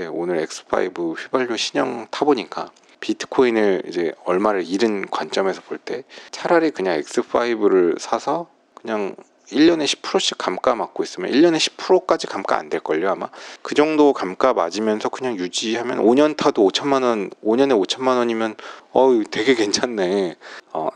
올렸는데 오늘 X5 휘발유 신형 타보니까 비트코인을 이제 얼마를 잃은 관점에서 볼 때 차라리 그냥 X5를 사서 그냥 1년에 10%씩 감가 맞고 있으면 1년에 10%까지 감가 안 될걸요 아마. 그 정도 감가 맞으면서 그냥 유지하면 5년 타도 5천만 원, 5년에 5천만 원이면 되게 괜찮네.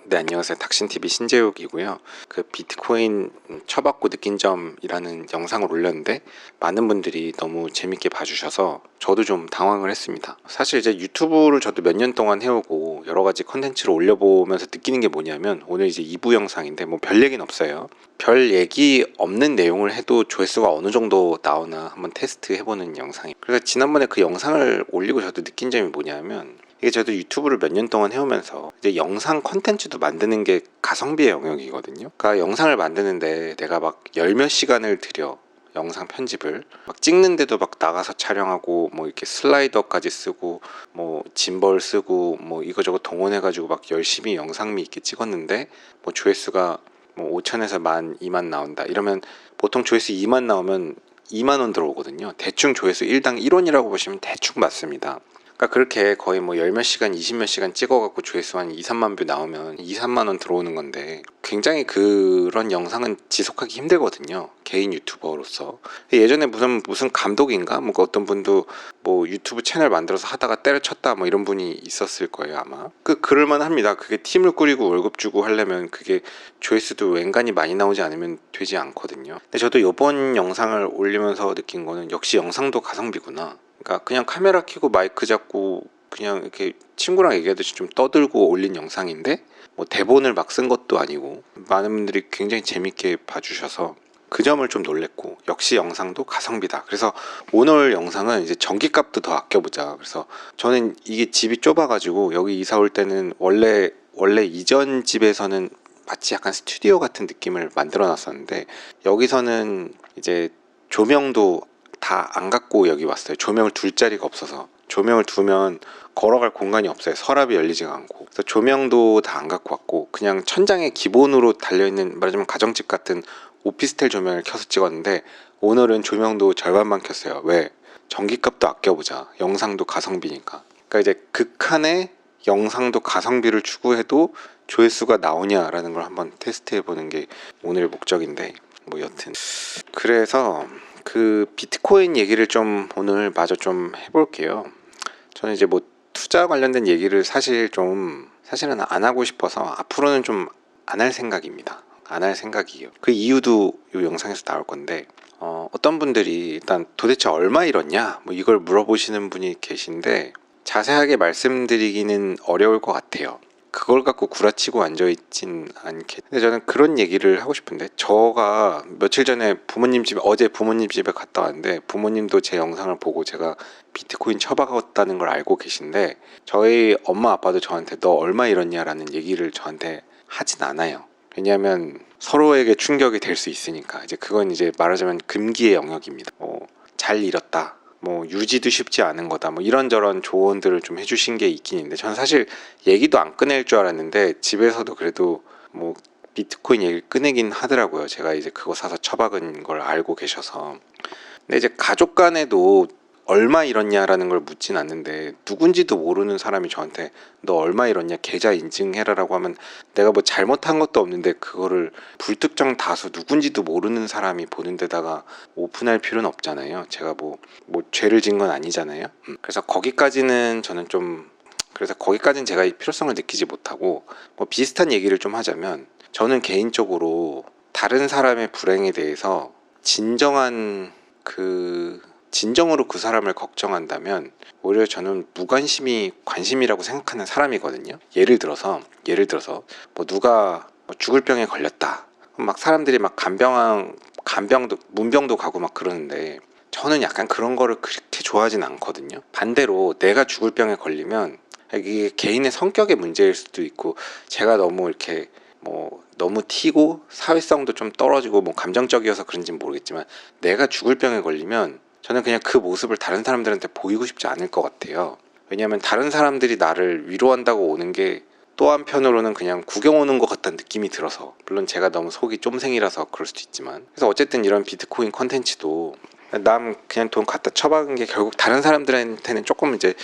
네, 안녕하세요. 닥신TV 신재욱이고요. 그 비트코인 쳐봤고 느낀 점이라는 영상을 올렸는데 많은 분들이 너무 재밌게 봐주셔서 저도 좀 당황을 했습니다. 사실 이제 유튜브를 저도 몇 년 동안 해오고 여러 가지 컨텐츠를 올려보면서 느끼는 게 뭐냐면, 오늘 이제 2부 영상인데 뭐 별 얘기는 없어요. 별 얘기 없는 내용을 해도 조회수가 어느 정도 나오나 한번 테스트 해보는 영상이에요. 그래서 지난번에 그 영상을 올리고 저도 느낀 점이 뭐냐면, 이게 저도 유튜브를 몇 년 동안 해오면서 이제 영상 컨텐츠도 만드는 게 가성비의 영역이거든요. 그러니까 영상을 만드는데 내가 막 열 몇 시간을 들여 영상 편집을 막 찍는데도 막 나가서 촬영하고 뭐 이렇게 슬라이더까지 쓰고 뭐 짐벌 쓰고 뭐 이거저거 동원해가지고 막 열심히 영상미 있게 찍었는데 뭐 조회수가 뭐 5천에서 1만, 2만 나온다 이러면 보통 조회수 2만 나오면 2만 원 들어오거든요. 대충 조회수 1당 1원이라고 보시면 대충 맞습니다. 그러니까 그렇게 거의 뭐 열 몇 시간, 20 몇 시간 찍어갖고 조회수 한 2, 3만 뷰 나오면 2, 3만 원 들어오는 건데, 굉장히 그런 영상은 지속하기 힘들거든요, 개인 유튜버로서. 예전에 무슨 감독인가 뭐 어떤 분도 뭐 유튜브 채널 만들어서 하다가 때려쳤다 뭐 이런 분이 있었을 거예요 아마. 그럴만 합니다. 그게 팀을 꾸리고 월급 주고 하려면 그게 조회수도 웬간히 많이 나오지 않으면 되지 않거든요. 근데 저도 이번 영상을 올리면서 느낀 거는 역시 영상도 가성비구나. 그러니까 그냥 카메라 켜고 마이크 잡고 그냥 이렇게 친구랑 얘기하듯이 좀 떠들고 올린 영상인데 뭐 대본을 막 쓴 것도 아니고 많은 분들이 굉장히 재밌게 봐주셔서 그 점을 좀 놀랬고, 역시 영상도 가성비다. 그래서 오늘 영상은 이제 전기값도 더 아껴보자. 그래서 저는 이게 집이 좁아가지고 여기 이사 올 때는 원래 이전 집에서는 마치 약간 스튜디오 같은 느낌을 만들어 놨었는데, 여기서는 이제 조명도 다 안 갖고 여기 왔어요. 조명을 둘 자리가 없어서. 조명을 두면 걸어갈 공간이 없어요. 서랍이 열리지가 않고. 그래서 조명도 다 안 갖고 왔고 그냥 천장에 기본으로 달려있는, 말하자면 가정집 같은 오피스텔 조명을 켜서 찍었는데, 오늘은 조명도 절반만 켰어요. 왜? 전기값도 아껴보자. 영상도 가성비니까. 그러니까 이제 극한의 영상도 가성비를 추구해도 조회수가 나오냐라는 걸 한번 테스트해보는 게 오늘 목적인데, 뭐 여튼 그래서 그 비트코인 얘기를 좀 오늘 마저 좀 해볼게요. 저는 이제 뭐 투자 관련된 얘기를 사실은 안 하고 싶어서 앞으로는 좀 안 할 생각입니다. 안 할 생각이에요. 그 이유도 이 영상에서 나올 건데, 어떤 분들이 일단 도대체 얼마 잃었냐 뭐 이걸 물어보시는 분이 계신데, 자세하게 말씀드리기는 어려울 것 같아요. 그걸 갖고 구라치고 앉아있진 않게. 근데 저는 그런 얘기를 하고 싶은데, 저가 며칠 전에 어제 부모님 집에 갔다 왔는데, 부모님도 제 영상을 보고 제가 비트코인 쳐박았다는 걸 알고 계신데, 저희 엄마 아빠도 저한테 너 얼마 잃었냐라는 얘기를 저한테 하진 않아요. 왜냐하면 서로에게 충격이 될 수 있으니까. 이제 그건 이제 말하자면 금기의 영역입니다. 잘 잃었다, 뭐 유지도 쉽지 않은 거다, 뭐 이런저런 조언들을 좀 해주신 게 있긴 있는데, 저는 사실 얘기도 안 꺼낼 줄 알았는데 집에서도 그래도 뭐 비트코인 얘기를 꺼내긴 하더라고요. 제가 이제 그거 사서 처박은 걸 알고 계셔서. 근데 이제 가족 간에도 얼마 잃었냐라는 걸 묻진 않는데, 누군지도 모르는 사람이 저한테 너 얼마 잃었냐 계좌 인증해라라고 하면 내가 뭐 잘못한 것도 없는데 그거를 불특정 다수 누군지도 모르는 사람이 보는 데다가 오픈할 필요는 없잖아요. 제가 뭐 죄를 진 건 아니잖아요. 그래서 거기까지는 저는 좀, 그래서 거기까지는 제가 이 필요성을 느끼지 못하고, 뭐 비슷한 얘기를 좀 하자면, 저는 개인적으로 다른 사람의 불행에 대해서 진정으로 그 사람을 걱정한다면 오히려 저는 무관심이 관심이라고 생각하는 사람이거든요. 예를 들어서 뭐 누가 뭐 죽을 병에 걸렸다, 막 사람들이 막 간병도 문병도 가고 막 그러는데, 저는 약간 그런 거를 그렇게 좋아하진 않거든요. 반대로 내가 죽을 병에 걸리면 이게 개인의 성격의 문제일 수도 있고, 제가 너무 이렇게 뭐 너무 튀고 사회성도 좀 떨어지고 뭐 감정적이어서 그런지는 모르겠지만, 내가 죽을 병에 걸리면 저는 그냥 그 모습을 다른 사람들한테 보이고 싶지 않을 것 같아요. 왜냐하면 다른 사람들이 나를 위로한다고 오는 게 또 한편으로는 그냥 구경 오는 것 같다는 느낌이 들어서, 물론 제가 너무 속이 쫌생이라서 그럴 수도 있지만. 그래서 어쨌든 이런 비트코인 컨텐츠도 남 그냥 돈 갖다 처박은 게 결국 다른 사람들한테는 조금 이제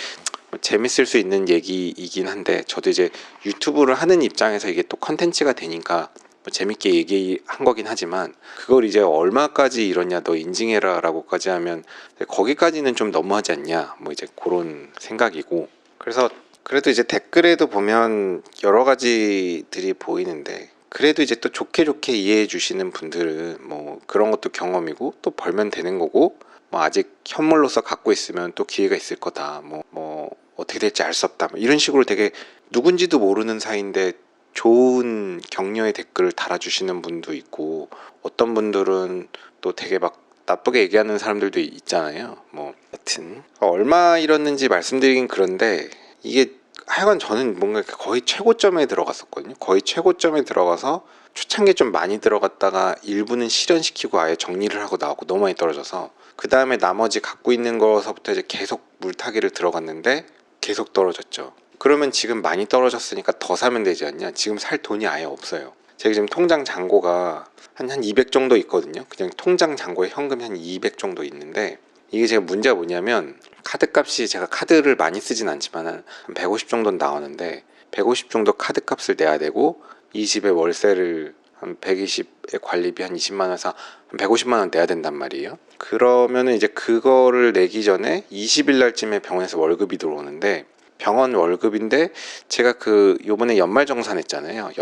재밌을 수 있는 얘기이긴 한데, 저도 이제 유튜브를 하는 입장에서 이게 또 컨텐츠가 되니까 재밌게 얘기한 거긴 하지만, 그걸 이제 얼마까지 이러냐 너 인증해라 라고까지 하면 거기까지는 좀 너무하지 않냐, 뭐 이제 그런 생각이고. 그래서 그래도 이제 댓글에도 보면 여러 가지들이 보이는데, 그래도 이제 또 좋게 이해해 주시는 분들은 뭐 그런 것도 경험이고 또 벌면 되는 거고, 뭐 아직 현물로서 갖고 있으면 또 기회가 있을 거다, 뭐 어떻게 될지 알 수 없다, 뭐 이런 식으로 되게 누군지도 모르는 사이인데 좋은 격려의 댓글을 달아주시는 분도 있고, 어떤 분들은 또 되게 막 나쁘게 얘기하는 사람들도 있잖아요. 뭐 하여튼 얼마 잃었는지 말씀드리긴 그런데, 이게 하여간 저는 뭔가 거의 최고점에 들어갔었거든요. 거의 최고점에 들어가서 초창기에 좀 많이 들어갔다가 일부는 실현시키고 아예 정리를 하고 나오고 너무 많이 떨어져서, 그 다음에 나머지 갖고 있는 거서부터 이제 계속 물타기를 들어갔는데 계속 떨어졌죠. 그러면 지금 많이 떨어졌으니까 더 사면 되지 않냐. 지금 살 돈이 아예 없어요. 제가 지금 통장 잔고가 한 200 정도 있거든요. 그냥 통장 잔고에 현금이 한 200 정도 있는데, 이게 제가 문제가 뭐냐면, 카드값이 제가 카드를 많이 쓰진 않지만 한 150 정도는 나오는데, 150 정도 카드값을 내야 되고 20에 월세를 한 120에 관리비 한 20만 원에서 한 150만 원 내야 된단 말이에요. 그러면은 이제 그거를 내기 전에 20일 날쯤에 병원에서 월급이 들어오는데, 병원 월급인데 제가 그 요번에 연말정산했잖아요.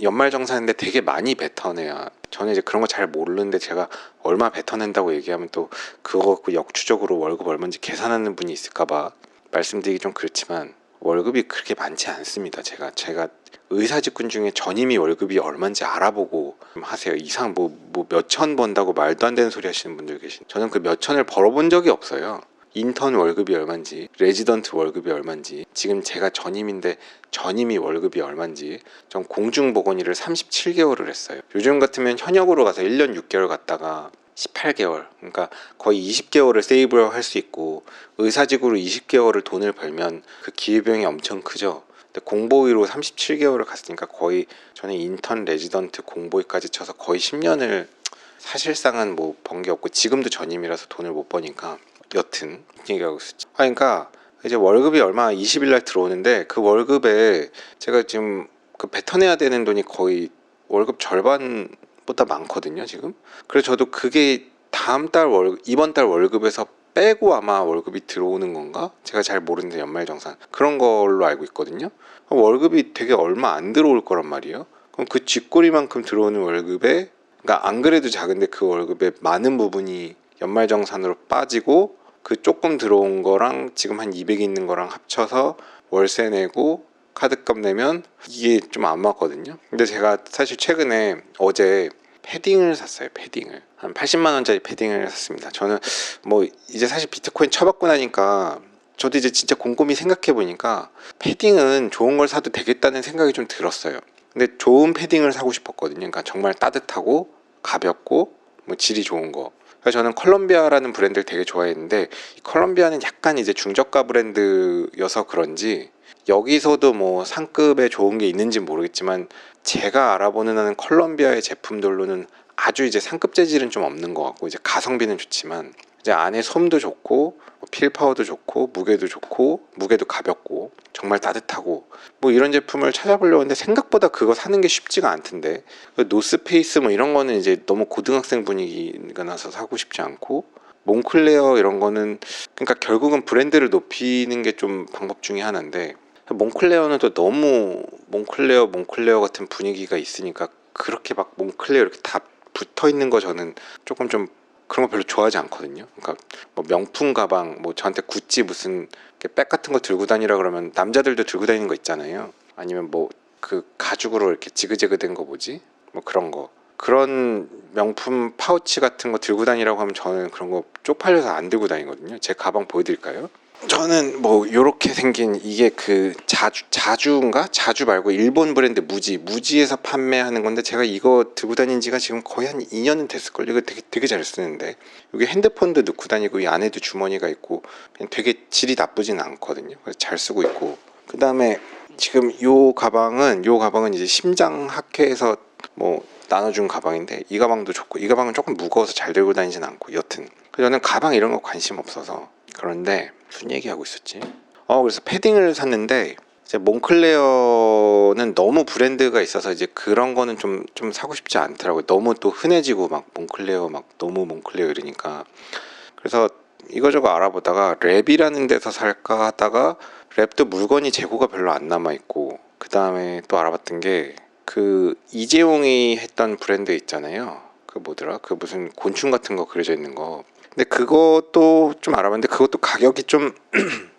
연말정산인데 되게 많이 뱉어내요. 저는 이제 그런 거 잘 모르는데, 제가 얼마 뱉어낸다고 얘기하면 또 그거 갖고 역추적으로 월급 얼마인지 계산하는 분이 있을까봐 말씀드리기 좀 그렇지만, 월급이 그렇게 많지 않습니다. 제가 의사직군 중에 전임이 월급이 얼마인지 알아보고 하세요. 이상 뭐 몇천 번다고 말도 안 되는 소리 하시는 분들 계신. 저는 그 몇천을 벌어본 적이 없어요. 인턴 월급이 얼마인지, 레지던트 월급이 얼마인지, 지금 제가 전임인데 전임이 월급이 얼마인지. 전 공중보건의를 37개월을 했어요. 요즘 같으면 현역으로 가서 1년 6개월 갔다가 18개월, 그러니까 거의 20개월을 세이브를 할 수 있고, 의사직으로 20개월을 돈을 벌면 그 기회비용이 엄청 크죠. 근데 공보의로 37개월을 갔으니까 거의, 저는 인턴, 레지던트, 공보의까지 쳐서 거의 10년을 사실상은 뭐 번 게 없고, 지금도 전임이라서 돈을 못 버니까 여튼 얘기하고 있었죠. 그러니까 이제 월급이 얼마 20일 날 들어오는데, 그 월급에 제가 지금 그 뱉어내야 되는 돈이 거의 월급 절반보다 많거든요 지금. 그래서 저도 그게 다음 달 이번 달 월급에서 빼고 아마 월급이 들어오는 건가? 제가 잘 모르는데, 연말정산 그런 걸로 알고 있거든요. 월급이 되게 얼마 안 들어올 거란 말이에요. 그럼 그 쥐꼬리만큼 들어오는 월급에, 그러니까 안 그래도 작은데 그 월급의 많은 부분이 연말정산으로 빠지고, 그 조금 들어온 거랑 지금 한 200 있는 거랑 합쳐서 월세 내고 카드값 내면 이게 좀 안 맞거든요. 근데 제가 사실 최근에 어제 패딩을 샀어요. 패딩을 한 80만 원짜리 패딩을 샀습니다. 저는 뭐 이제 사실 비트코인 쳐받고 나니까 저도 이제 진짜 곰곰이 생각해 보니까 패딩은 좋은 걸 사도 되겠다는 생각이 좀 들었어요. 근데 좋은 패딩을 사고 싶었거든요. 그러니까 정말 따뜻하고 가볍고 뭐 질이 좋은 거. 그래서 저는 컬럼비아라는 브랜드를 되게 좋아했는데, 이 컬럼비아는 약간 이제 중저가 브랜드여서 그런지 여기서도 뭐 상급에 좋은 게 있는지 모르겠지만, 제가 알아보는 한은 컬럼비아의 제품들로는 아주 이제 상급 재질은 좀 없는 것 같고, 이제 가성비는 좋지만 이제 안에 솜도 좋고 필파워도 좋고 무게도 좋고 무게도 가볍고 정말 따뜻하고 뭐 이런 제품을 찾아보려고 했는데, 생각보다 그거 사는 게 쉽지가 않던데. 노스페이스 뭐 이런 거는 이제 너무 고등학생 분위기가 나서 사고 싶지 않고, 몽클레어 이런 거는, 그러니까 결국은 브랜드를 높이는 게 좀 방법 중에 하나인데, 몽클레어는 또 너무 몽클레어 같은 분위기가 있으니까, 그렇게 막 몽클레어 이렇게 다 붙어 있는 거 저는 조금 좀 그런 거 별로 좋아하지 않거든요. 그러니까 뭐 명품 가방, 뭐 저한테 구찌 무슨 백 같은 거 들고 다니라 그러면 남자들도 들고 다니는 거 있잖아요. 아니면 뭐 그 가죽으로 이렇게 지그재그 된 거 뭐지? 뭐 그런 거. 그런 명품 파우치 같은 거 들고 다니라고 하면 저는 그런 거 쪽팔려서 안 들고 다니거든요. 제 가방 보여드릴까요? 저는 뭐 요렇게 생긴, 이게 그 자주인가? 자주 말고 일본 브랜드 무지에서 판매하는 건데, 제가 이거 들고 다닌 지가 지금 거의 한 2년은 됐을걸요. 이거 되게 잘 쓰는데, 여기 핸드폰도 넣고 다니고 이 안에도 주머니가 있고 그냥 되게 질이 나쁘진 않거든요. 그래서 잘 쓰고 있고, 그 다음에 지금 요 가방은 이제 심장학회에서 뭐 나눠준 가방인데, 이 가방도 좋고, 이 가방은 조금 무거워서 잘 들고 다니진 않고, 여튼 저는 가방 이런 거 관심 없어서. 그런데 무슨 얘기하고 있었지? 그래서 패딩을 샀는데 이제 몽클레어는 너무 브랜드가 있어서 이제 그런 거는 좀 사고 싶지 않더라고요. 너무 또 흔해지고 막 몽클레어 막 너무 몽클레어 이러니까. 그래서 이거저거 알아보다가 랩이라는 데서 살까 하다가 랩도 물건이 재고가 별로 안 남아 있고, 그 다음에 또 알아봤던 게 그 이재용이 했던 브랜드 있잖아요. 그 뭐더라? 그 무슨 곤충 같은 거 그려져 있는 거. 근데 그것도 좀 알아봤는데 그것도 가격이 좀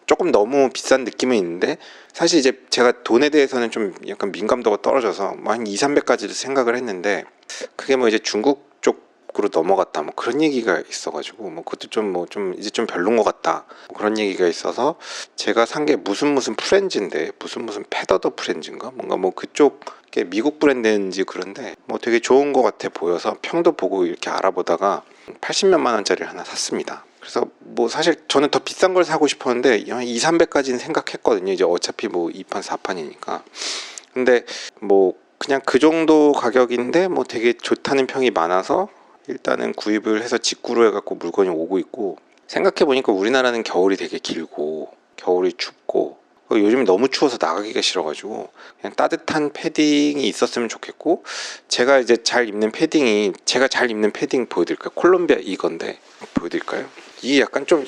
조금 너무 비싼 느낌은 있는데, 사실 이제 제가 돈에 대해서는 좀 약간 민감도가 떨어져서 뭐 한 2, 300까지도 생각을 했는데, 그게 뭐 이제 중국 쪽으로 넘어갔다 뭐 그런 얘기가 있어가지고 뭐 그것도 좀 이제 좀 별론 것 같다 뭐 그런 얘기가 있어서, 제가 산 게 무슨 프렌즈인데 무슨 패더더 프렌즈인가 뭔가 뭐 그쪽 게 미국 브랜드인지 그런데 뭐 되게 좋은 것 같아 보여서 평도 보고 이렇게 알아보다가 80몇만 원짜리를 하나 샀습니다. 그래서 뭐 사실 저는 더 비싼 걸 사고 싶었는데 2, 300까지는 생각했거든요. 이제 어차피 뭐 2판 4판이니까. 근데 뭐 그냥 그 정도 가격인데 뭐 되게 좋다는 평이 많아서 일단은 구입을 해서 직구로 해갖고 물건이 오고 있고, 생각해보니까 우리나라는 겨울이 되게 길고 겨울이 춥고 요즘 너무 추워서 나가기가 싫어가지고 그냥 따뜻한 패딩이 있었으면 좋겠고, 제가 잘 입는 패딩 보여드릴까요? 콜롬비아 이건데 보여드릴까요? 이게 약간 좀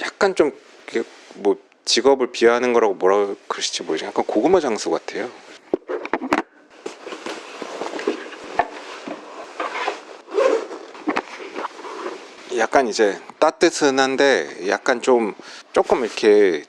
뭐 직업을 비하하는 거라고 뭐라고 그러실지 모르겠어요. 약간 고구마 장수 같아요. 약간 이제 따뜻한데 약간 조금 이렇게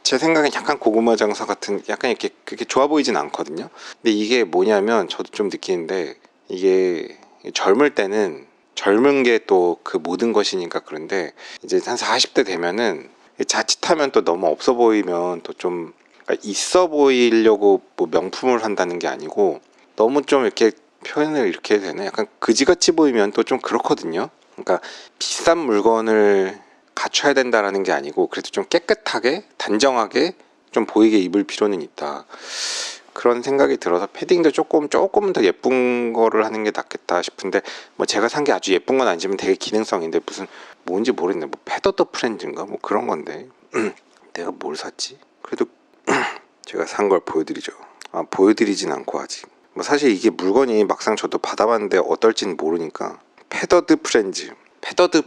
제 생각엔 약간 고구마 장사 같은, 약간 이렇게 그렇게 좋아 보이진 않거든요. 근데 이게 뭐냐면 저도 좀 느끼는데, 이게 젊을 때는 젊은 게 또 그 모든 것이니까. 그런데 이제 한 40대 되면은 자칫하면 또 너무 없어 보이면 또 좀, 그러니까 있어 보이려고 뭐 명품을 한다는 게 아니고, 너무 좀 이렇게 표현을 이렇게 해야 되나, 약간 그지같이 보이면 또 좀 그렇거든요. 그러니까 비싼 물건을 갖춰야 된다라는 게 아니고, 그래도 좀 깨끗하게 단정하게 좀 보이게 입을 필요는 있다, 그런 생각이 들어서 패딩도 조금 더 예쁜 거를 하는 게 낫겠다 싶은데, 뭐 제가 산 게 아주 예쁜 건 아니지만 되게 기능성인데, 무슨 뭔지 모르겠네, 뭐 패더더 프렌즈인가 뭐 그런 건데 내가 뭘 샀지? 그래도 제가 산 걸 보여드리죠. 보여드리진 않고 아직 뭐 사실 이게 물건이 막상 저도 받아봤는데 어떨지는 모르니까, 패더드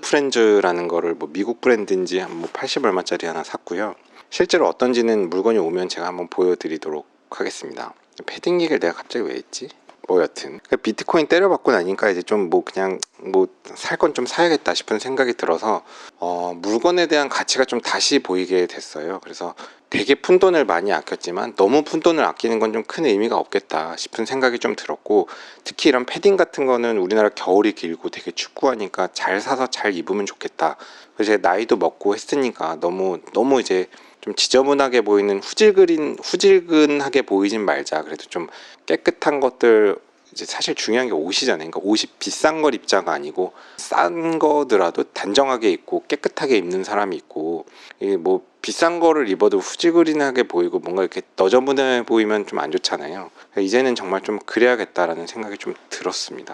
프렌즈라는 거를 뭐 미국 브랜드인지 한 뭐 80 얼마짜리 하나 샀고요. 실제로 어떤지는 물건이 오면 제가 한번 보여드리도록 하겠습니다. 패딩 얘기를 내가 갑자기 왜 했지? 뭐 여튼 비트코인 때려받고 나니까 이제 좀 뭐 그냥 뭐 살 건 좀 사야겠다 싶은 생각이 들어서 물건에 대한 가치가 좀 다시 보이게 됐어요. 그래서 되게 푼돈을 많이 아꼈지만 너무 푼돈을 아끼는 건 좀 큰 의미가 없겠다 싶은 생각이 좀 들었고, 특히 이런 패딩 같은 거는 우리나라 겨울이 길고 되게 춥고 하니까 잘 사서 잘 입으면 좋겠다. 그래서 제 나이도 먹고 했으니까 너무 이제 좀 지저분하게 보이는 후질근하게 보이진 말자. 그래도 좀 깨끗한 것들, 이제 사실 중요한 게 옷이잖아요. 그러니까 옷이 비싼 걸 입자가 아니고 싼 거더라도 단정하게 입고 깨끗하게 입는 사람이 있고, 이게 뭐 비싼 거를 입어도 후지그린하게 보이고 뭔가 이렇게 너저분해 보이면 좀 안 좋잖아요. 이제는 정말 좀 그래야겠다라는 생각이 좀 들었습니다.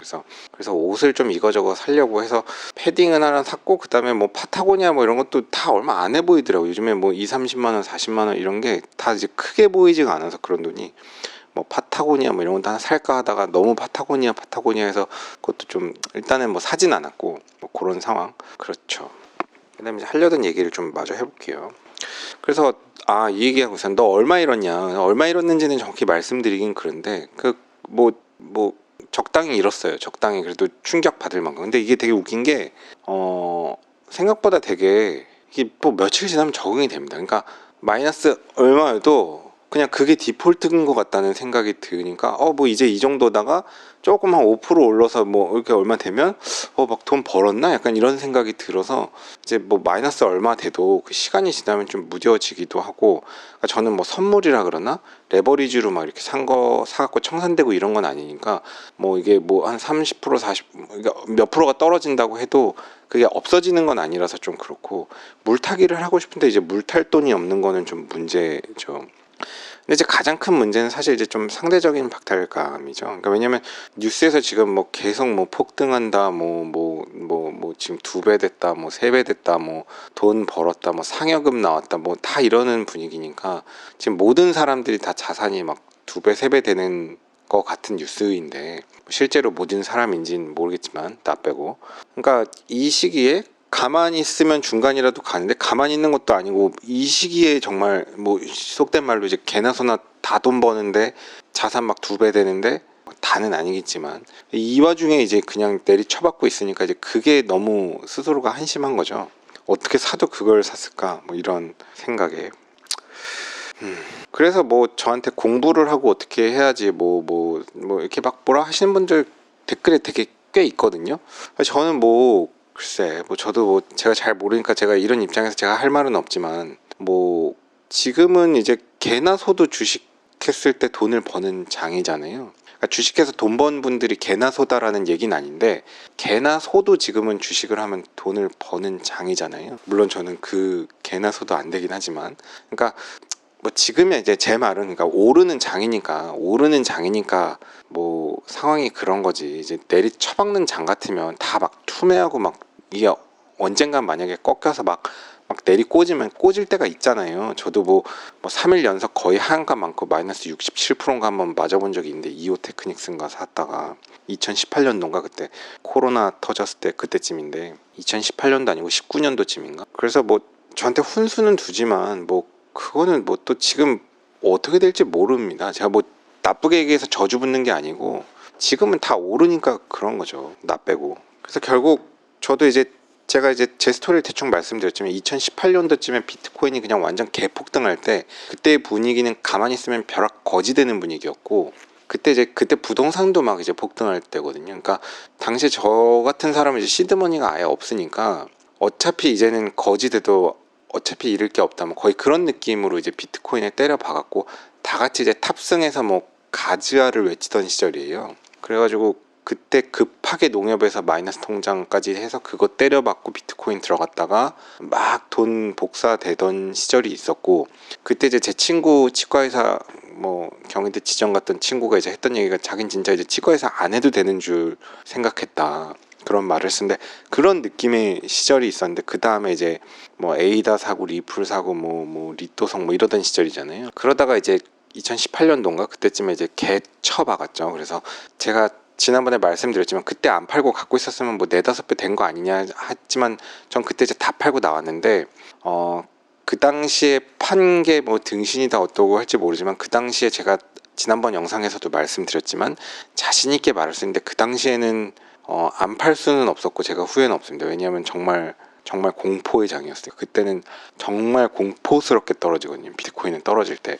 그래서 옷을 좀 이거저거 사려고 해서 패딩은 하나 샀고, 그 다음에 뭐 파타고니아 뭐 이런 것도 다 얼마 안 해 보이더라고요. 요즘에 뭐 2, 30만 원, 40만 원 이런 게 다 이제 크게 보이지가 않아서 그런 돈이, 뭐 파타고니아 뭐 이런 것도 하나 살까 하다가 너무 파타고니아 해서 그것도 좀 일단은 뭐 사진 않았고, 뭐 그런 상황. 그렇죠. 그다음에 이제 하려던 얘기를 좀 마저 해볼게요. 그래서 이 얘기하고 있어. 너 얼마 잃었냐? 얼마 잃었는지는 정확히 말씀드리긴 그런데 뭐 적당히 잃었어요. 적당히 그래도 충격 받을 만큼. 근데 이게 되게 웃긴 게 생각보다 되게 이게 뭐 며칠 지나면 적응이 됩니다. 그러니까 마이너스 얼마여도 그냥 그게 디폴트인 것 같다는 생각이 드니까 뭐 이제 이 정도다가 조금 한 5% 올라서 뭐 이렇게 얼마 되면 막 돈 벌었나? 약간 이런 생각이 들어서 이제 뭐 마이너스 얼마 돼도 그 시간이 지나면 좀 무뎌지기도 하고, 그러니까 저는 뭐 선물이라 그러나 레버리지로 막 이렇게 사갖고 청산되고 이런 건 아니니까, 뭐 이게 뭐 한 30% 40 그러니까 몇 프로가 떨어진다고 해도 그게 없어지는 건 아니라서 좀 그렇고, 물타기를 하고 싶은데 이제 물탈 돈이 없는 거는 좀 문제죠. 근데 이제 가장 큰 문제는 사실 이제 좀 상대적인 박탈감이죠. 그러니까 왜냐면 뉴스에서 지금 뭐 계속 뭐 폭등한다, 지금 2배 됐다, 뭐 3배 됐다, 뭐 돈 벌었다, 뭐 상여금 나왔다, 뭐 다 이러는 분위기니까 지금 모든 사람들이 다 자산이 막 2배, 3배 되는 거 같은 뉴스인데 실제로 모든 사람인지는 모르겠지만 나 빼고. 그러니까 이 시기에 가만히 있으면 중간이라도 가는데 가만히 있는 것도 아니고 이 시기에 정말 뭐 속된 말로 이제 개나 소나 다 돈 버는데 자산 막 2배 되는데 다는 아니겠지만 이 와중에 이제 그냥 내리쳐받고 있으니까 이제 그게 너무 스스로가 한심한 거죠. 어떻게 사도 그걸 샀을까 뭐 이런 생각에 그래서 뭐 저한테 공부를 하고 어떻게 해야지 뭐 이렇게 막 뭐라 하시는 분들 댓글에 되게 꽤 있거든요. 저는 뭐 글쎄 뭐 저도 뭐 제가 잘 모르니까 제가 이런 입장에서 제가 할 말은 없지만 뭐 지금은 이제 개나 소도 주식했을 때 돈을 버는 장이잖아요. 그러니까 주식해서 돈 번 분들이 개나 소다라는 얘기는 아닌데 개나 소도 지금은 주식을 하면 돈을 버는 장이잖아요. 물론 저는 그 개나 소도 안 되긴 하지만 그러니까 뭐 지금의 이제 제 말은 그러니까 오르는 장이니까 뭐 상황이 그런 거지. 이제 내리 처박는 장 같으면 다 막 투매하고 막 이게 언젠간 만약에 꺾여서 막 내리 꽂으면 꽂을 때가 있잖아요. 저도 뭐 3일 연속 거의 하한가 많고 마이너스 67%인가 한번 맞아본 적이 있는데 이오 테크닉스인가 샀다가 2018년도인가 그때 코로나 터졌을 때 그때쯤인데 2018년도 아니고 19년도쯤인가. 그래서 뭐 저한테 훈수는 두지만 뭐 그거는 뭐 또 지금 어떻게 될지 모릅니다. 제가 뭐 나쁘게 얘기해서 저주 붙는 게 아니고 지금은 다 오르니까 그런 거죠. 나 빼고. 그래서 결국 저도 이제 제가 이제 제 스토리를 대충 말씀드렸지만 2018년도쯤에 비트코인이 그냥 완전 개폭등할 때 그때의 분위기는 가만히 있으면 벼락 거지 되는 분위기였고 그때 부동산도 막 이제 폭등할 때거든요. 그러니까 당시에 저 같은 사람은 이제 시드머니가 아예 없으니까 어차피 이제는 거지 돼도 어차피 잃을 게 없다 뭐 거의 그런 느낌으로 이제 비트코인에 때려 박았고 다 같이 이제 탑승해서 뭐 가즈아를 외치던 시절이에요. 그래가지고 그때 급하게 농협에서 마이너스 통장까지 해서 그거 때려박고 비트코인 들어갔다가 막 돈 복사되던 시절이 있었고 그때 이제 제 친구 치과의사 뭐 경희대 지정 갔던 친구가 이제 했던 얘기가 자긴 진짜 이제 치과의사 안 해도 되는 줄 생각했다. 그런 말을 쓰는데 그런 느낌의 시절이 있었는데 그 다음에 이제 뭐 에이다 사고 리플 사고 뭐 리토성 뭐 이러던 시절이잖아요. 그러다가 이제 2018년도인가 그때쯤에 이제 개 쳐박았죠. 그래서 제가 지난번에 말씀드렸지만 그때 안 팔고 갖고 있었으면 뭐 4-5배 된 거 아니냐 했지만 전 그때 이제 다 팔고 나왔는데 그 당시에 판 게 뭐 등신이 다 어떠고 할지 모르지만 그 당시에 제가 지난번 영상에서도 말씀드렸지만 자신 있게 말할 수 있는데 그 당시에는 안 팔 수는 없었고 제가 후회는 없습니다. 왜냐하면 정말 공포의 장이었어요. 그때는 정말 공포스럽게 떨어지거든요. 비트코인은 떨어질 때.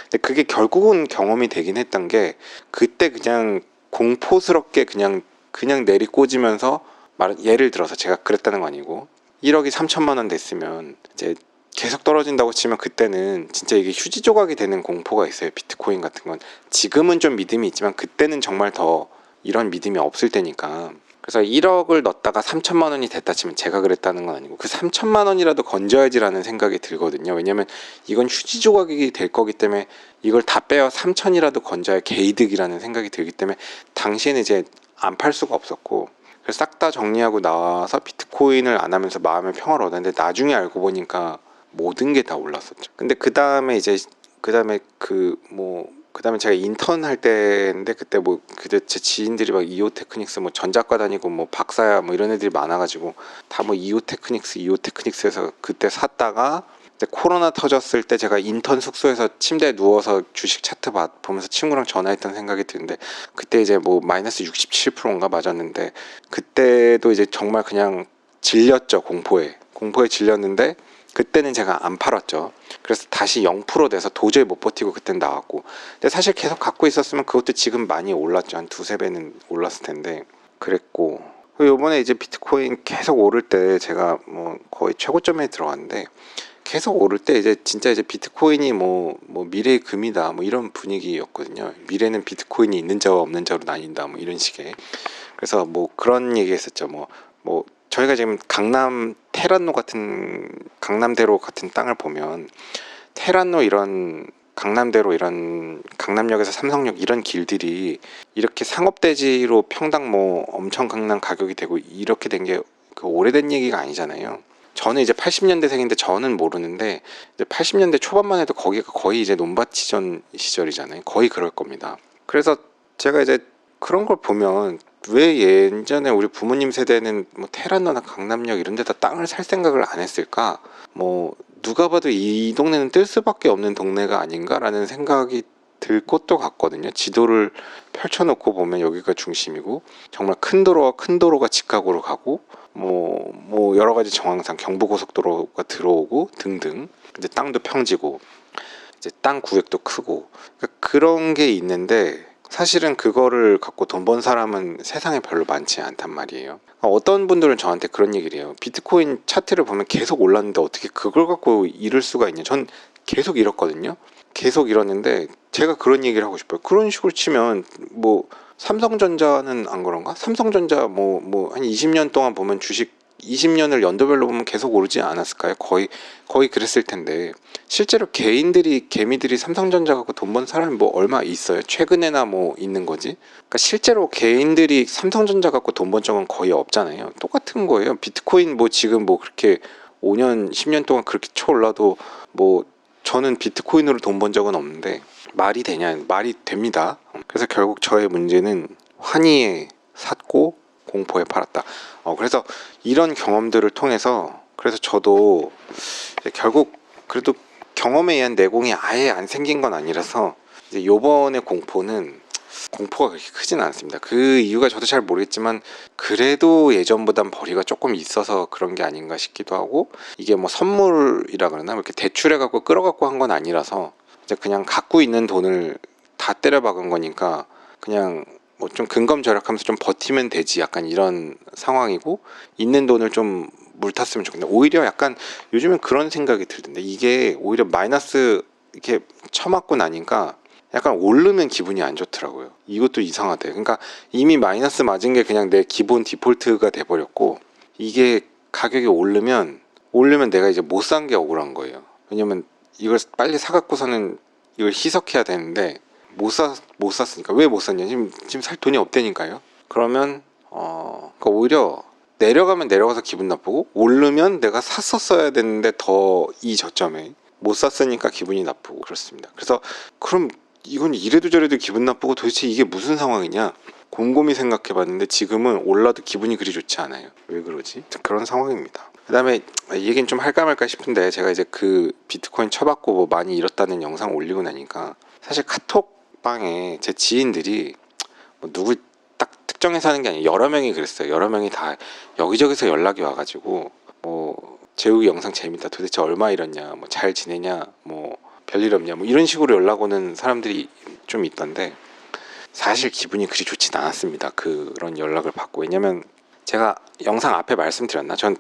근데 그게 결국은 경험이 되긴 했던 게 그때 그냥 공포스럽게 그냥 내리꽂으면서 예를 들어서 제가 그랬다는 거 아니고 1억이 3천만 원 됐으면 이제 계속 떨어진다고 치면 그때는 진짜 이게 휴지 조각이 되는 공포가 있어요. 비트코인 같은 건 지금은 좀 믿음이 있지만 그때는 정말 더 이런 믿음이 없을 때니까. 그래서 1억을 넣었다가 3천만 원이 됐다 치면 제가 그랬다는 건 아니고 그 3천만 원이라도 건져야지라는 생각이 들거든요. 왜냐면 이건 휴지 조각이 될 거기 때문에 이걸 다 빼어 3천이라도 건져야 개이득이라는 생각이 들기 때문에 당시에는 이제 안 팔 수가 없었고 그래서 싹 다 정리하고 나와서 비트코인을 안 하면서 마음의 평화를 얻었는데 나중에 알고 보니까 모든 게 다 올랐었죠. 근데 그 다음에 제가 인턴 할 때인데 그때 제 지인들이 막 이오 테크닉스 뭐 전작과 다니고 뭐 박사야 뭐 이런 애들이 많아가지고 다 뭐 이오 테크닉스에서 그때 샀다가 코로나 터졌을 때 제가 인턴 숙소에서 침대에 누워서 주식 차트 보면서 친구랑 전화했던 생각이 드는데 그때 이제 뭐 마이너스 67%인가 맞았는데 그때도 이제 정말 그냥 질렸죠. 공포에 질렸는데 그때는 제가 안 팔았죠. 그래서 다시 0% 돼서 도저히 못 버티고 그땐 나왔고 근데 사실 계속 갖고 있었으면 그것도 지금 많이 올랐죠. 한 2-3배는 올랐을 텐데 그랬고 요번에 이제 비트코인 계속 오를 때 제가 뭐 거의 최고점에 들어갔는데 계속 오를 때 이제 진짜 이제 비트코인이 뭐 미래의 금이다 뭐 이런 분위기였거든요. 미래는 비트코인이 있는 자와 없는 자로 나뉜다 뭐 이런 식의. 그래서 뭐 그런 얘기 했었죠. 뭐 저희가 지금 강남대로 같은 땅을 보면 테란노 이런 강남대로 이런 강남역에서 삼성역 이런 길들이 이렇게 상업대지로 평당 뭐 엄청 강남 가격이 되고 이렇게 된 게 그 오래된 얘기가 아니잖아요. 저는 이제 80년대생인데 저는 모르는데 이제 80년대 초반만 해도 거기가 거의 이제 논밭이전 시절이잖아요. 거의 그럴 겁니다. 그래서 제가 이제 그런 걸 보면 왜 예전에 우리 부모님 세대는 뭐 테란노나 강남역 이런 데다 땅을 살 생각을 안 했을까? 뭐 누가 봐도 이 동네는 뜰 수밖에 없는 동네가 아닌가라는 생각이 들 것도 같거든요. 지도를 펼쳐놓고 보면 여기가 중심이고 정말 큰 도로와 큰 도로가 직각으로 가고 뭐 여러 가지 정황상 경부고속도로가 들어오고 등등 이제 땅도 평지고 이제 땅 구획도 크고 그러니까 그런 게 있는데 사실은 그거를 갖고 돈 번 사람은 세상에 별로 많지 않단 말이에요. 어떤 분들은 저한테 그런 얘기를 해요. 비트코인 차트를 보면 계속 올랐는데 어떻게 그걸 갖고 잃을 수가 있냐. 전 계속 잃었거든요. 계속 잃었는데 제가 그런 얘기를 하고 싶어요. 그런 식으로 치면 뭐 삼성전자는 안 그런가? 삼성전자 뭐 한 20년 동안 보면 주식 20년을 연도별로 보면 계속 오르지 않았을까요? 거의 그랬을 텐데 실제로 개미들이 삼성전자 갖고 돈 번 사람이 뭐 얼마 있어요? 최근에나 뭐 있는 거지? 그러니까 실제로 개인들이 삼성전자 갖고 돈 번 적은 거의 없잖아요. 똑같은 거예요. 비트코인 뭐 지금 뭐 그렇게 5년 10년 동안 그렇게 쳐올라도 뭐 저는 비트코인으로 돈 번 적은 없는데 말이 되냐? 말이 됩니다. 그래서 결국 저의 문제는 환희에 샀고 공포에 팔았다. 그래서 이런 경험들을 통해서 그래서 저도 결국 그래도 경험에 의한 내공이 아예 안 생긴 건 아니라서 이제 요번에 공포가 그렇게 크진 않습니다. 그 이유가 저도 잘 모르겠지만 그래도 예전보단 벌이가 조금 있어서 그런 게 아닌가 싶기도 하고 이게 뭐 선물이라 그러나 이렇게 대출해갖고 끌어갖고 한 건 아니라서 이제 그냥 갖고 있는 돈을 다 때려박은 거니까 그냥 뭐 좀 근검절약하면서 좀 버티면 되지 약간 이런 상황이고 있는 돈을 좀 물탔으면 좋겠는데 오히려 약간 요즘엔 그런 생각이 들던데 이게 오히려 마이너스 이렇게 쳐맞고 나니까 약간 오르면 기분이 안 좋더라고요. 이것도 이상하대. 그러니까 이미 마이너스 맞은 게 그냥 내 기본 디폴트가 돼버렸고 이게 가격이 오르면 내가 이제 못 산 게 억울한 거예요. 왜냐면 이걸 빨리 사갖고서는 이걸 희석해야 되는데 못 샀으니까. 왜 못 샀냐? 지금 살 돈이 없다니까요. 그러면 그러니까 오히려 내려가면 내려가서 기분 나쁘고 오르면 내가 샀었어야 되는데 더 이 저점에 못 샀으니까 기분이 나쁘고 그렇습니다. 그래서 그럼 이건 이래도 저래도 기분 나쁘고 도대체 이게 무슨 상황이냐? 곰곰이 생각해 봤는데 지금은 올라도 기분이 그리 좋지 않아요. 왜 그러지? 그런 상황입니다. 그 다음에 이 얘기는 좀 할까 말까 싶은데 제가 이제 그 비트코인 쳐받고 뭐 많이 잃었다는 영상 올리고 나니까 사실 카톡방에 제 지인들이 뭐 누구 딱 특정해서 하는 게 아니에요. 여러 명이 그랬어요. 여러 명이 다 여기저기서 연락이 와가지고 뭐 재욱이 영상 재밌다. 도대체 얼마 잃었냐? 뭐 잘 지내냐? 뭐 별일 없냐? 뭐 이런 식으로 연락 오는 사람들이 좀 있던데 사실 기분이 그리 좋진 않았습니다. 그런 연락을 받고. 왜냐면 제가 영상 앞에 말씀드렸나? 전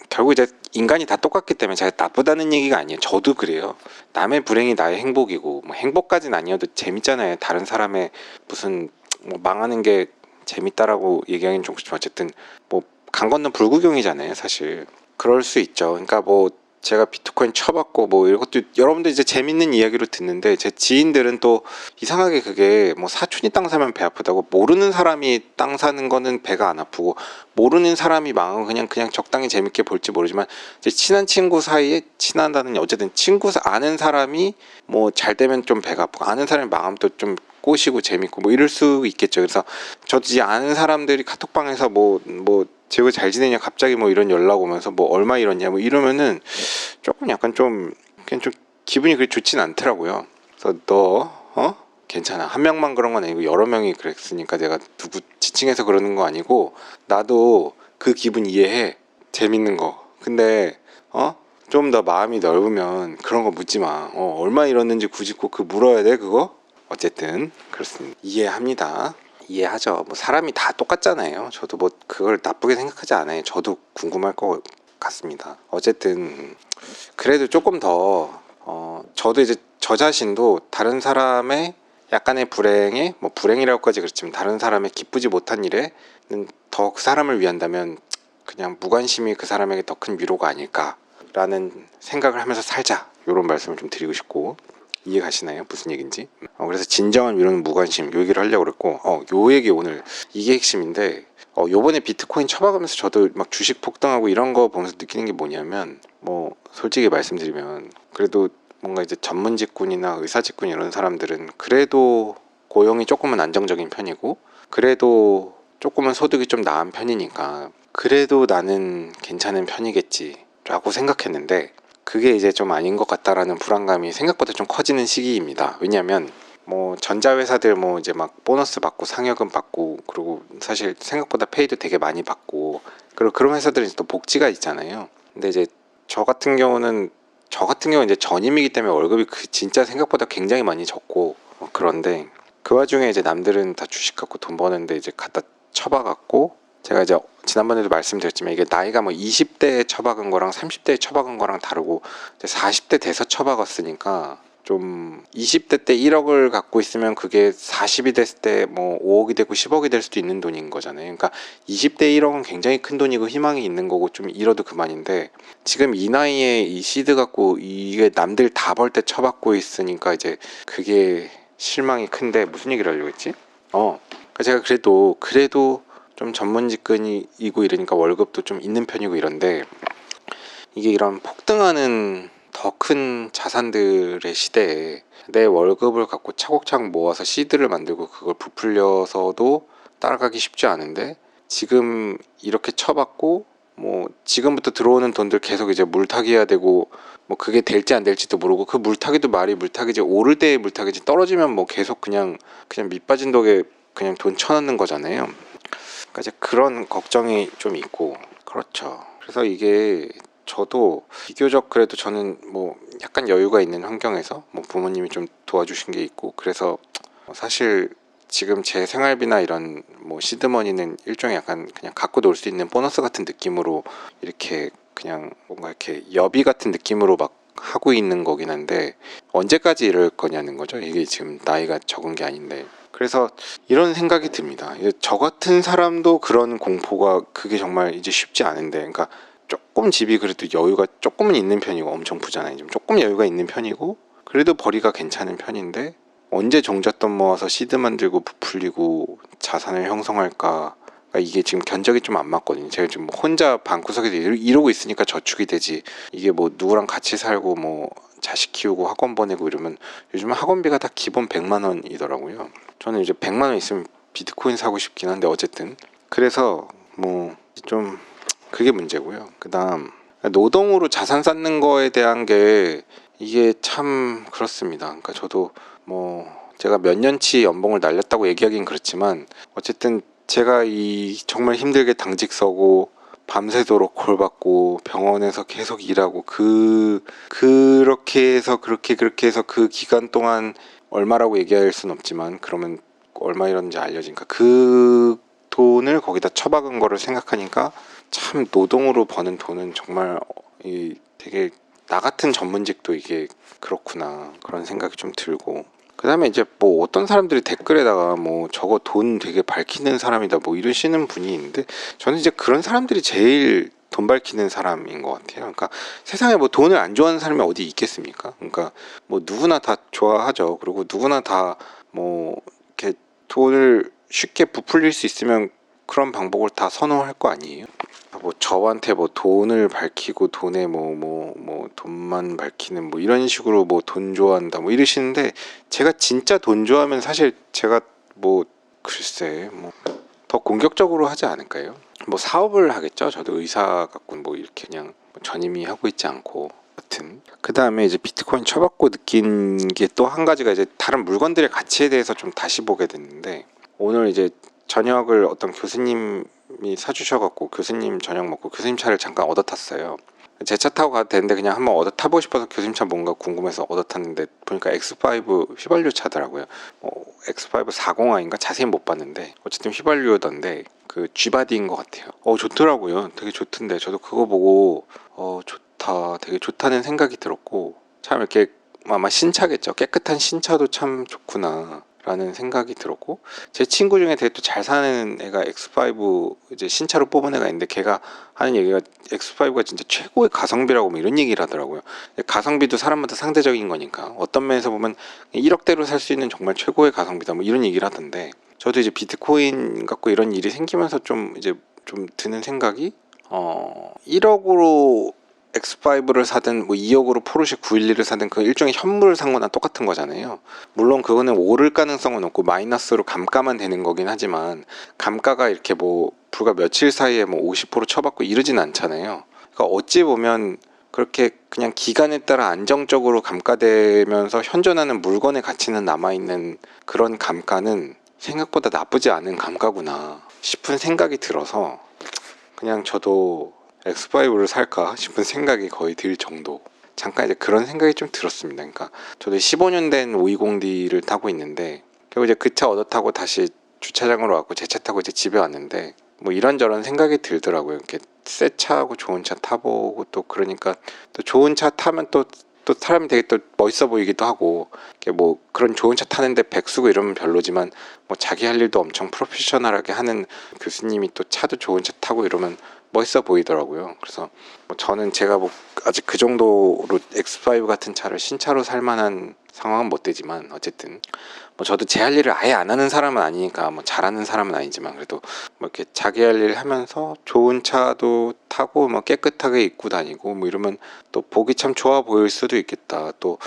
결국 이제 인간이 다 똑같기 때문에 제가 나쁘다는 얘기가 아니에요. 저도 그래요. 남의 불행이 나의 행복이고 뭐 행복까지는 아니어도 재밌잖아요. 다른 사람의 무슨 뭐 망하는 게 재밌다라고 얘기하기는 좀 그렇지만 어쨌든 뭐 강 건너 불구경이잖아요. 사실 그럴 수 있죠. 그러니까 뭐 제가 비트코인 쳐봤고 뭐 이것도 여러분들 이제 재밌는 이야기로 듣는데 제 지인들은 또 이상하게 그게 뭐 사촌이 땅 사면 배 아프다고 모르는 사람이 땅 사는 거는 배가 안 아프고 모르는 사람이 망하고 그냥 적당히 재밌게 볼지 모르지만 이제 친한 친구 사이에 친하다는 어쨌든 아는 사람이 뭐 잘 되면 좀 배가 아프고 아는 사람이 망하면 또 좀 꼬시고 재밌고 뭐 이럴 수 있겠죠. 그래서 저도 이제 아는 사람들이 카톡방에서 뭐 재우 잘 지내냐 갑자기 뭐 이런 연락 오면서 뭐 얼마 잃었냐 뭐 이러면은 조금 약간 좀 그냥 좀 기분이 그렇게 좋진 않더라고요. 그래서 너 괜찮아. 한 명만 그런 건 아니고 여러 명이 그랬으니까 내가 누구 지칭해서 그러는 거 아니고 나도 그 기분 이해해. 재밌는 거. 근데 좀 더 마음이 넓으면 그런 거 묻지 마. 얼마 잃었는지 굳이 꼭 그 물어야 돼 그거? 어쨌든 그렇습니다. 이해합니다. 이해하죠. 뭐 사람이 다 똑같잖아요. 저도 뭐 그걸 나쁘게 생각하지 않아요. 저도 궁금할 것 같습니다. 어쨌든 그래도 조금 더 저도 이제 저 자신도 다른 사람의 약간의 불행에 뭐 불행이라고까지 그렇지만 다른 사람의 기쁘지 못한 일에는 더 그 사람을 위한다면 그냥 무관심이 그 사람에게 더 큰 위로가 아닐까라는 생각을 하면서 살자 이런 말씀을 좀 드리고 싶고 이해 가시나요? 무슨 얘기인지? 그래서 진정한 위로는 무관심 요 얘기를 하려고 그랬고 요 얘기 오늘 이게 핵심인데 요번에 비트코인 쳐박으면서 저도 막 주식 폭등하고 이런 거 보면서 느끼는 게 뭐냐면 뭐 솔직히 말씀드리면 그래도 뭔가 이제 전문 직군이나 의사 직군 이런 사람들은 그래도 고용이 조금은 안정적인 편이고 그래도 조금은 소득이 좀 나은 편이니까 그래도 나는 괜찮은 편이겠지 라고 생각했는데 그게 이제 좀 아닌 것 같다라는 불안감이 생각보다 좀 커지는 시기입니다. 왜냐하면 뭐 전자회사들 뭐 이제 막 보너스 받고 상여금 받고 그리고 사실 생각보다 페이도 되게 많이 받고 그리고 그런 회사들은 또 복지가 있잖아요. 근데 이제 저 같은 경우는 이제 전임이기 때문에 월급이 진짜 생각보다 굉장히 많이 적고 그런데 그 와중에 이제 남들은 다 주식 갖고 돈 버는데 이제 갖다 쳐박았고 제가 이제 지난번에도 말씀드렸지만 이게 나이가 뭐 20대에 처박은 거랑 30대에 처박은 거랑 다르고 이제 40대 돼서 처박았으니까 좀 20대 때 1억을 갖고 있으면 그게 40이 됐을 때 뭐 5억이 되고 10억이 될 수도 있는 돈인 거잖아요. 그러니까 20대 1억은 굉장히 큰 돈이고 희망이 있는 거고 좀 잃어도 그만인데 지금 이 나이에 이 시드 갖고 이게 남들 다 벌 때 처박고 있으니까 이제 그게 실망이 큰데 무슨 얘기를 하려고 했지? 그러니까 제가 그래도 좀 전문 직군이고 이러니까 월급도 좀 있는 편이고 이런데 이게 이런 폭등하는 더 큰 자산들의 시대에 내 월급을 갖고 차곡차곡 모아서 시드를 만들고 그걸 부풀려서도 따라가기 쉽지 않은데 지금 이렇게 쳐받고 뭐 지금부터 들어오는 돈들 계속 이제 물타기 해야 되고 뭐 그게 될지 안 될지도 모르고 그 물타기도 말이 물타기지 오를 때의 물타기지 떨어지면 뭐 계속 그냥 밑 빠진 독에 그냥 돈 쳐넣는 거잖아요. 그러니까 이제 그런 걱정이 좀 있고 그렇죠. 그래서 이게 저도 비교적 그래도 저는 뭐 약간 여유가 있는 환경에서 뭐 부모님이 좀 도와주신 게 있고 그래서 사실 지금 제 생활비나 이런 뭐 시드머니는 일종의 약간 그냥 갖고 놀 수 있는 보너스 같은 느낌으로 이렇게 그냥 뭔가 이렇게 여비 같은 느낌으로 막 하고 있는 거긴 한데 언제까지 이럴 거냐는 거죠. 이게 지금 나이가 적은 게 아닌데 그래서 이런 생각이 듭니다. 저 같은 사람도 그런 공포가 그게 정말 이제 쉽지 않은데 그러니까 조금 집이 그래도 여유가 조금은 있는 편이고 엄청 부자는 좀 조금 여유가 있는 편이고 그래도 벌이가 괜찮은 편인데 언제 종잣돈 모아서 시드 만들고 부풀리고 자산을 형성할까 이게 지금 견적이 좀 안 맞거든요. 제가 지금 뭐 혼자 방구석에서 이러고 있으니까 저축이 되지 이게 뭐 누구랑 같이 살고 뭐 자식 키우고 학원 보내고 이러면 요즘은 학원비가 다 기본 100만 원이더라고요. 저는 이제 100만 원 있으면 비트코인 사고 싶긴 한데 어쨌든 그래서 뭐 좀 그게 문제고요. 그다음 노동으로 자산 쌓는 거에 대한 게 이게 참 그렇습니다. 그러니까 저도 뭐 제가 몇 년치 연봉을 날렸다고 얘기하긴 그렇지만 어쨌든 제가 이 정말 힘들게 당직 서고 밤새도록 콜 받고 병원에서 계속 일하고 그렇게 해서 그렇게 해서 그 기간 동안 얼마라고 얘기할 수는 없지만 그러면 얼마 이런지 알려지니까 그 돈을 거기다 처박은 거를 생각하니까 참 노동으로 버는 돈은 정말 되게 나 같은 전문직도 이게 그렇구나 그런 생각이 좀 들고 그 다음에 이제 뭐 어떤 사람들이 댓글에다가 뭐 저거 돈 되게 밝히는 사람이다 뭐 이러시는 분이 있는데 저는 이제 그런 사람들이 제일 돈 밝히는 사람인 것 같아요. 그러니까 세상에 뭐 돈을 안 좋아하는 사람이 어디 있겠습니까? 그러니까 뭐 누구나 다 좋아하죠. 그리고 누구나 다 뭐 이렇게 돈을 쉽게 부풀릴 수 있으면 그런 방법을 다 선호할 거 아니에요. 뭐 저한테 뭐 돈을 밝히고 돈에 뭐 돈만 밝히는 뭐 이런 식으로 뭐 돈 좋아한다 뭐 이러시는데 제가 진짜 돈 좋아하면 사실 제가 뭐 글쎄 뭐 더 공격적으로 하지 않을까요? 뭐 사업을 하겠죠. 저도 의사 갖고 뭐 이렇게 그냥 전임이 하고 있지 않고 같은. 그 다음에 이제 비트코인 쳐받고 느낀 게 또 한 가지가 이제 다른 물건들의 가치에 대해서 좀 다시 보게 됐는데 오늘 이제 저녁을 어떤 교수님이 사주셔갖고 교수님 저녁 먹고 교수님 차를 잠깐 얻어 탔어요. 제 차 타고 가도 되는데 그냥 한번 얻어 타보고 싶어서 교수님 차 뭔가 궁금해서 얻어 탔는데 보니까 X5 휘발유 차더라고요. X5 40i인가 자세히 못 봤는데 어쨌든 휘발유던데 그 G바디인 것 같아요. 좋더라고요. 되게 좋던데 저도 그거 보고 좋다 되게 좋다는 생각이 들었고 참 이렇게 아마 신차겠죠. 깨끗한 신차도 참 좋구나 라는 생각이 들었고, 제 친구 중에 되게 또 잘 사는 애가 X5 이제 신차로 뽑은 애가 있는데, 걔가 하는 얘기가 X5가 진짜 최고의 가성비라고 뭐 이런 얘기를 하더라고요. 가성비도 사람마다 상대적인 거니까 어떤 면에서 보면 1억대로 살 수 있는 정말 최고의 가성비다 뭐 이런 얘기를 하던데, 저도 이제 비트코인 갖고 이런 일이 생기면서 좀 드는 생각이 1억으로 X5를 사든 뭐 2억으로 포르쉐 911을 사든 그 일종의 현물을 산 거나 똑같은 거잖아요. 물론 그거는 오를 가능성은 없고 마이너스로 감가만 되는 거긴 하지만, 감가가 이렇게 뭐 불과 며칠 사이에 뭐 50% 쳐받고 이러진 않잖아요. 그러니까 어찌 보면 그렇게 그냥 기간에 따라 안정적으로 감가되면서 현존하는 물건의 가치는 남아있는 그런 감가는 생각보다 나쁘지 않은 감가구나 싶은 생각이 들어서, 그냥 저도 X5를 살까 싶은 생각이 거의 들 정도, 잠깐 이제 그런 생각이 좀 들었습니다. 그러니까 저도 15년 된 520D를 타고 있는데, 결국 이제 그 차 얻어 타고 다시 주차장으로 왔고 제 차 타고 이제 집에 왔는데, 뭐 이런저런 생각이 들더라고요. 이렇게 새 차하고 좋은 차 타보고, 또 그러니까 또 좋은 차 타면 또 사람이 되게 또 멋있어 보이기도 하고, 뭐 그런 좋은 차 타는데 백수고 이러면 별로지만, 뭐 자기 할 일도 엄청 프로페셔널하게 하는 교수님이 또 차도 좋은 차 타고 이러면 멋있어 보이더라고요. 그래서 뭐 저는 제가 뭐 아직 그 정도로 X5 같은 차를 신차로 살 만한 상황은 못 되지만, 어쨌든 뭐 저도 제 할 일을 아예 안 하는 사람은 아니니까 뭐 잘하는 사람은 아니지만, 그래도 뭐 이렇게 자기 할 일 하면서 좋은 차도 타고 뭐 깨끗하게 입고 다니고 뭐 이러면 또 보기 참 좋아 보일 수도 있겠다. 또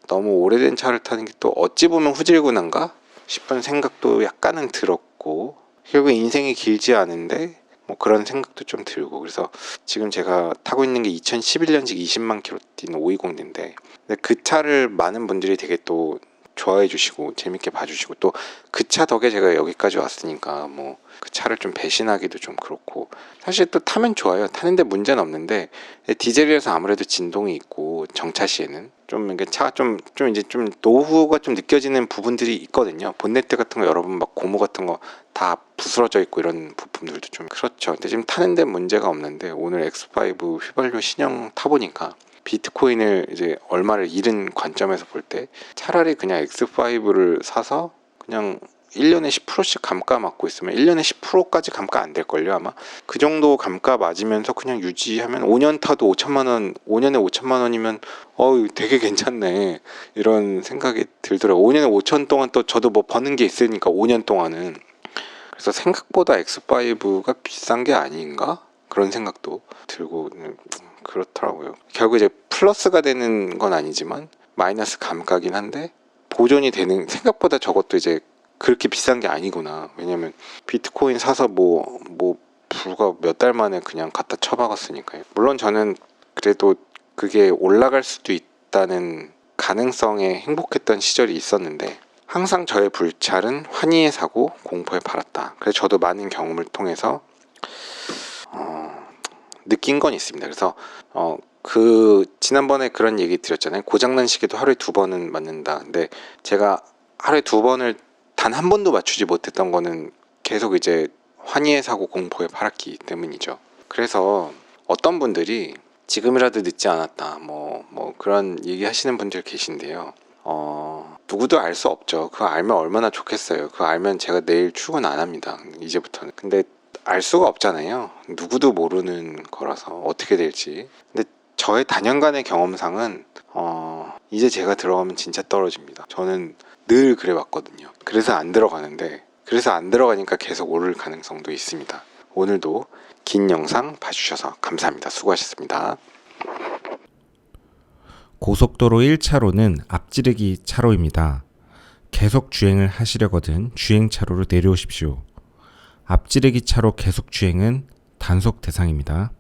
너무 오래된 차를 타는 게 또 어찌 보면 후질구난가 싶은 생각도 약간은 들었고, 결국 인생이 길지 않은데 뭐 그런 생각도 좀 들고, 그래서 지금 제가 타고 있는 게 2011년식 20만 킬로 뛴 520D인데, 근데 그 차를 많은 분들이 되게 또 좋아해 주시고 재밌게 봐주시고, 또 그 차 덕에 제가 여기까지 왔으니까 뭐 그 차를 좀 배신하기도 좀 그렇고, 사실 또 타면 좋아요. 타는데 문제는 없는데, 디젤이라서 아무래도 진동이 있고 정차 시에는 좀 이게 차가 좀 이제 좀 노후가 좀 느껴지는 부분들이 있거든요. 본네트 같은 거 여러분 막 고무 같은 거 다 부스러져 있고 이런 부품들도 좀 그렇죠. 근데 지금 타는데 문제가 없는데, 오늘 X5 휘발유 신형 타보니까 비트코인을 이제 얼마를 잃은 관점에서 볼 때 차라리 그냥 X5를 사서 그냥 1년에 10%씩 감가 맞고 있으면 1년에 10%까지 감가 안 될걸요 아마. 그 정도 감가 맞으면서 그냥 유지하면 5년 타도 5천만 원, 5년에 5천만 원이면 되게 괜찮네 이런 생각이 들더라고요. 5년에 5천 동안 또 저도 뭐 버는 게 있으니까 5년 동안은. 그래서 생각보다 X5가 비싼 게 아닌가 그런 생각도 들고 그렇더라고요. 결국 이제 플러스가 되는 건 아니지만 마이너스 감가긴 한데, 보존이 되는, 생각보다 저것도 이제 그렇게 비싼 게 아니구나. 왜냐면 비트코인 사서 뭐 불과 몇 달 만에 그냥 갖다 쳐박았으니까요. 물론 저는 그래도 그게 올라갈 수도 있다는 가능성에 행복했던 시절이 있었는데, 항상 저의 불찰은 환희에 사고 공포에 팔았다. 그래서 저도 많은 경험을 통해서 느낀 건 있습니다. 그래서 지난번에 그런 얘기 드렸잖아요. 고장난 시계도 하루에 2번은 맞는다. 근데 제가 하루에 2번을 단 한 번도 맞추지 못했던 거는 계속 이제 환희에 사고 공포에 팔았기 때문이죠. 그래서 어떤 분들이 지금이라도 늦지 않았다 뭐 그런 얘기 하시는 분들 계신데요. 누구도 알 수 없죠. 그거 알면 얼마나 좋겠어요. 그거 알면 제가 내일 출근 안 합니다, 이제부터는. 근데 알 수가 없잖아요. 누구도 모르는 거라서 어떻게 될지. 근데 저의 다년간의 경험상은 이제 제가 들어가면 진짜 떨어집니다. 저는 늘 그래 왔거든요. 그래서 안 들어가니까 계속 오를 가능성도 있습니다. 오늘도 긴 영상 봐주셔서 감사합니다. 수고하셨습니다. 고속도로 1차로는 앞지르기 차로입니다. 계속 주행을 하시려거든 주행차로로 내려오십시오. 앞지르기 차로 계속 주행은 단속 대상입니다.